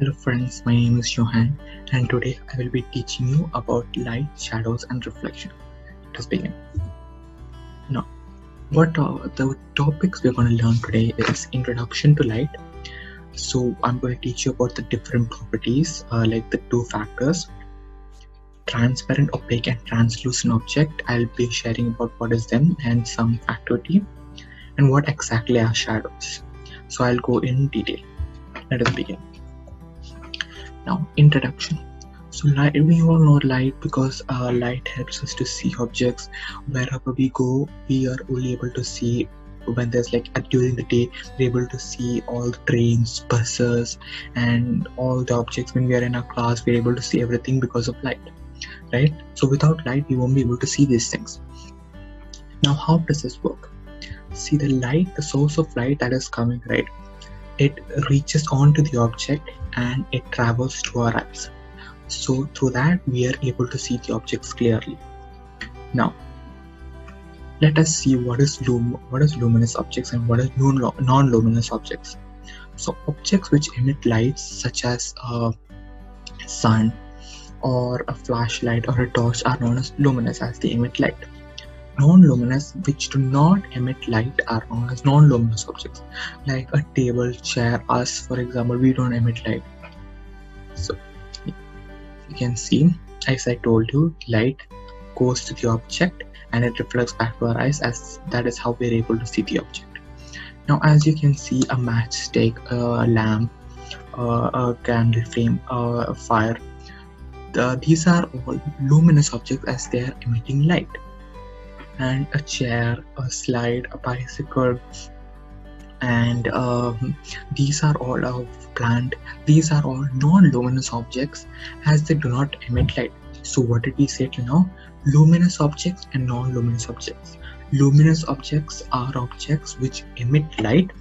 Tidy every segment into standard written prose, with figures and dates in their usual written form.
Hello friends, my name is Johan and today I will be teaching you about light, shadows and reflection. Let us begin. Now, what are the topics we're going to learn today is introduction to light. So I'm going to teach you about the different properties like the two factors, transparent, opaque and translucent object. I'll be sharing about what is them and some activity and what exactly are shadows. So I'll go in detail. Let us begin. Now, introduction. So light, we all know light because light helps us to see objects. Wherever we go, we are only able to see when there's like during the day, we're able to see all the trains, buses, and all the objects. When we are in our class, we're able to see everything because of light, right? So without light, we won't be able to see these things. Now, how does this work? See the light, the source of light that is coming, right? It reaches onto the object and it travels to our eyes. So through that we are able to see the objects clearly. Now let us see what is luminous objects and what is non-luminous objects. So objects which emit lights such as a sun or a flashlight or a torch are known as luminous as they emit light. Non-luminous which do not emit light are known as non-luminous objects, like a table, chair, us for example, we don't emit light. So you can see, as I told you, light goes to the object and it reflects back to our eyes, as that is how we're able to see the object. Now as you can see, a matchstick, a lamp, a candle flame, a fire, these are all luminous objects as they are emitting light. And a chair, a slide, a bicycle, and these are all of plant, these are all non-luminous objects as they do not emit light. So what did we say till now? Luminous objects and non-luminous objects. Luminous objects are objects which emit light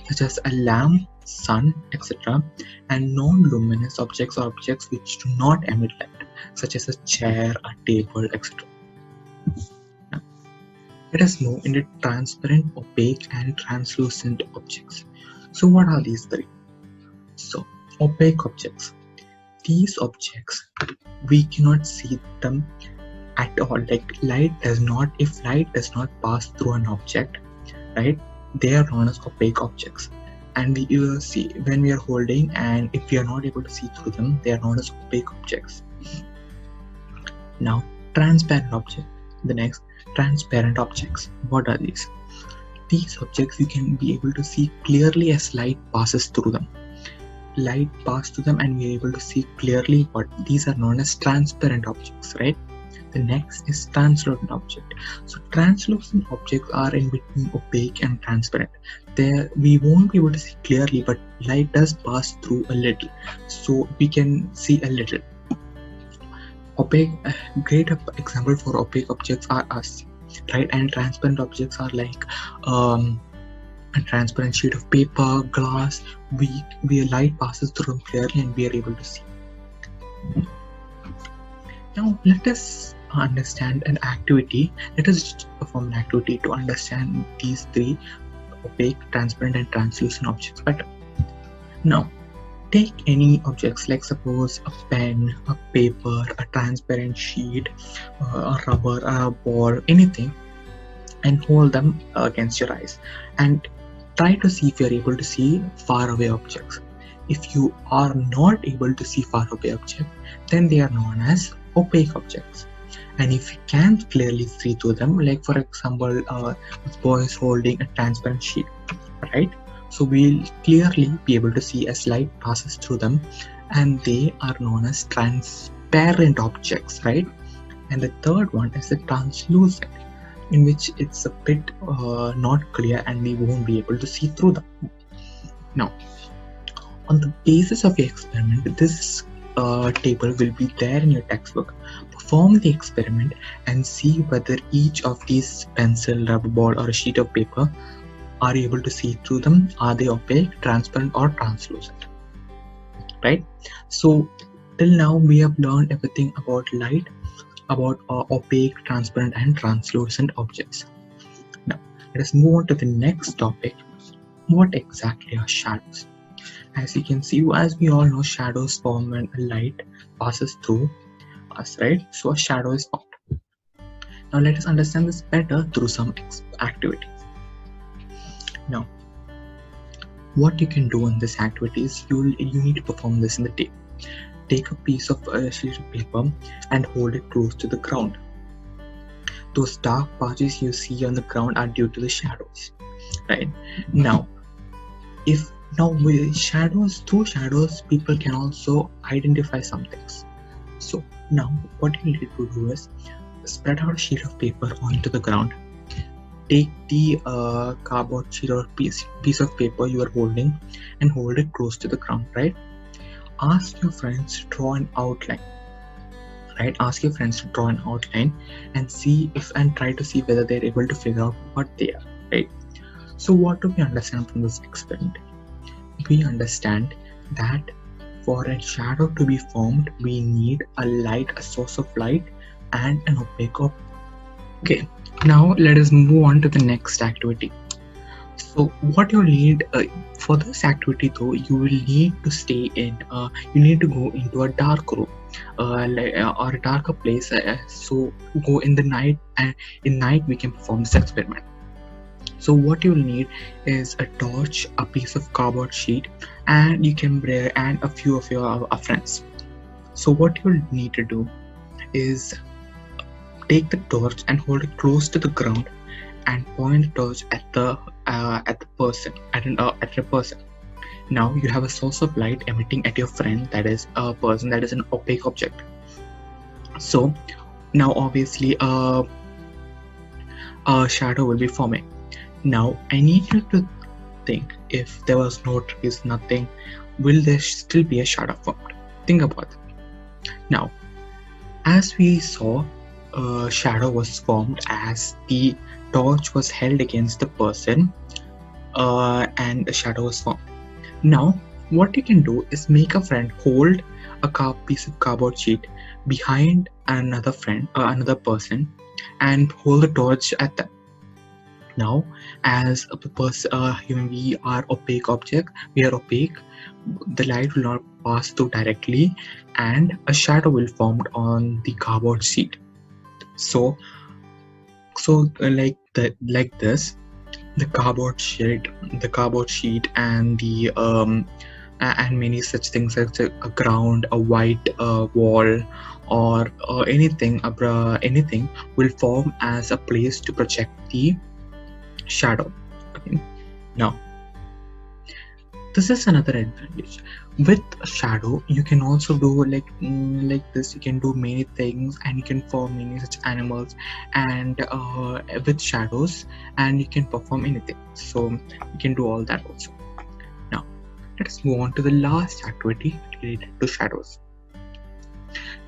such as a lamp, sun, etc. And non-luminous objects are objects which do not emit light such as a chair, a table, etc. Let us move into transparent, opaque and translucent objects. So what are these three? So opaque objects. These objects, we cannot see them at all. Like light does not, if light does not pass through an object, right, they are known as opaque objects. And we will see when we are holding, and if we are not able to see through them, they are known as opaque objects. Now transparent object. The next, transparent objects. What are these? These objects you can be able to see clearly as light passes through them. Light passes through them and we are able to see clearly what these are known as transparent objects, right? The next is translucent object. So translucent objects are in between opaque and transparent. There we won't be able to see clearly, but light does pass through a little, so we can see a little. Opaque, great example for opaque objects are us, right? And transparent objects are like a transparent sheet of paper, glass. We light passes through them clearly and we are able to see. Now let us understand an activity. Let us perform an activity to understand these three, opaque, transparent and translucent objects better. Now take any objects, like suppose a pen, a paper, a transparent sheet, a rubber, a ball, anything, and hold them against your eyes and try to see if you are able to see far away objects. If you are not able to see far away objects, then they are known as opaque objects. And if you can clearly see through them, like for example, this boy is holding a transparent sheet, right? So we'll clearly be able to see as light passes through them, and they are known as transparent objects, right? And the third one is the translucent, in which it's a bit not clear and we won't be able to see through them. Now, on the basis of your experiment, this table will be there in your textbook. Perform the experiment and see whether each of these pencil, rubber ball or a sheet of paper are able to see through them. Are they opaque, transparent or translucent, right? So till now we have learned everything about light, about opaque, transparent and translucent objects. Now let us move on to the next topic. What exactly are shadows? As you can see, as we all know, shadows form when a light passes through us, right? So a shadow is formed. Now let us understand this better through some activity. Now, what you can do in this activity is you need to perform this in the day. Take a piece of sheet of paper and hold it close to the ground. Those dark patches you see on the ground are due to the shadows, right? Now, if now with shadows, through shadows, people can also identify some things. So now, what you need to do is spread out a sheet of paper onto the ground. Take the cardboard sheet or piece of paper you are holding and hold it close to the ground, right? Ask your friends to draw an outline, right? Ask your friends to draw an outline and see if and try to see whether they're able to figure out what they are, right? So what do we understand from this experiment? We understand that for a shadow to be formed, we need a light, a source of light, and an opaque object. Okay, now let us move on to the next activity. So what you need for this activity though, you will need to stay in, you need to go into a dark room or a darker place. So go in the night, and in night we can perform this experiment. So what you'll need is a torch, a piece of cardboard sheet, and you can bring and a few of your friends. So what you'll need to do is take the torch and hold it close to the ground and point the torch at the person at a person. Now you have a source of light emitting at your friend, that is a person, that is an opaque object. So now obviously a shadow will be forming. Now I need you to think, if there was no trees, nothing, will there still be a shadow formed? Think about it. Now, as we saw, a shadow was formed as the torch was held against the person and a shadow was formed. Now, what you can do is make a friend hold a piece of cardboard sheet behind another friend, another person, and hold the torch at them. Now, as a person, we are opaque object, we are opaque, the light will not pass through directly, and a shadow will form on the cardboard sheet. So like this, the cardboard sheet and the and many such things like a ground, a white wall, or anything will form as a place to project the shadow. Okay. Now, this is another advantage. With a shadow, you can also do like this. You can do many things, and you can form many such animals, and with shadows, and you can perform anything. So you can do all that also. Now, let us move on to the last activity related to shadows.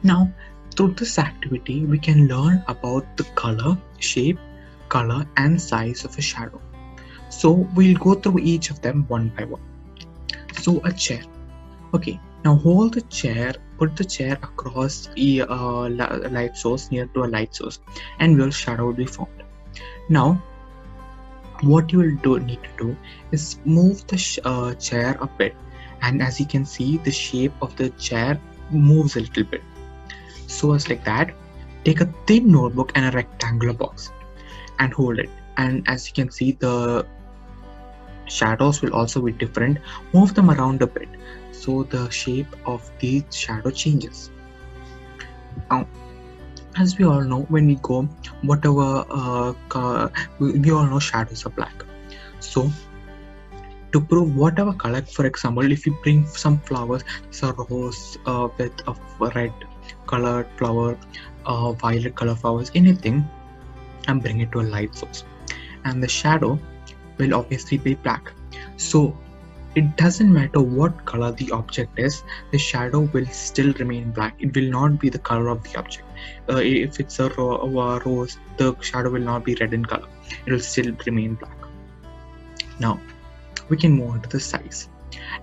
Now, through this activity, we can learn about the color, shape, color, and size of a shadow. So we'll go through each of them one by one. So a chair. Okay, now hold the chair, put the chair across the light source, near to a light source, and your shadow will be formed. Now, what you will need to do is move the chair a bit, and as you can see, the shape of the chair moves a little bit. So as like that, take a thin notebook and a rectangular box and hold it, and as you can see, the shadows will also be different. Move them around a bit so the shape of the shadow changes. Now, as we all know, when we go whatever we all know shadows are black. So to prove whatever color, for example, if you bring some flowers, so rose with a red colored flower, violet color flowers, anything, and bring it to a light source, and the shadow will obviously be black. So it doesn't matter what color the object is, the shadow will still remain black. It will not be the color of the object. If it's a rose, the shadow will not be red in color. It will still remain black. Now we can move on to the size.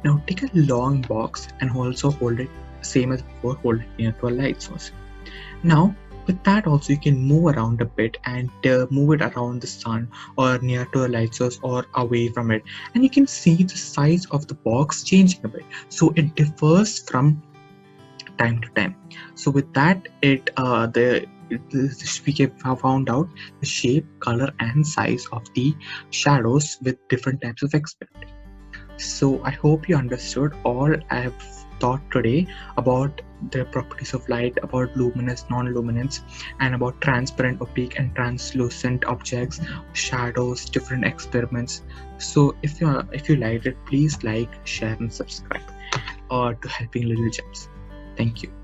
Now take a long box and also hold it same as before, hold it near to a light source. Now With that also you can move around a bit and move it around the sun or near to a light source or away from it, and you can see the size of the box changing a bit, so it differs from time to time. So with that we have found out the shape, color and size of the shadows with different types of experiment. So I hope you understood all I have taught today about the properties of light, about luminous, non-luminance, and about transparent, opaque, and translucent objects, shadows, different experiments. So if you liked it, please like, share, and subscribe to Helping Little Gems. Thank you.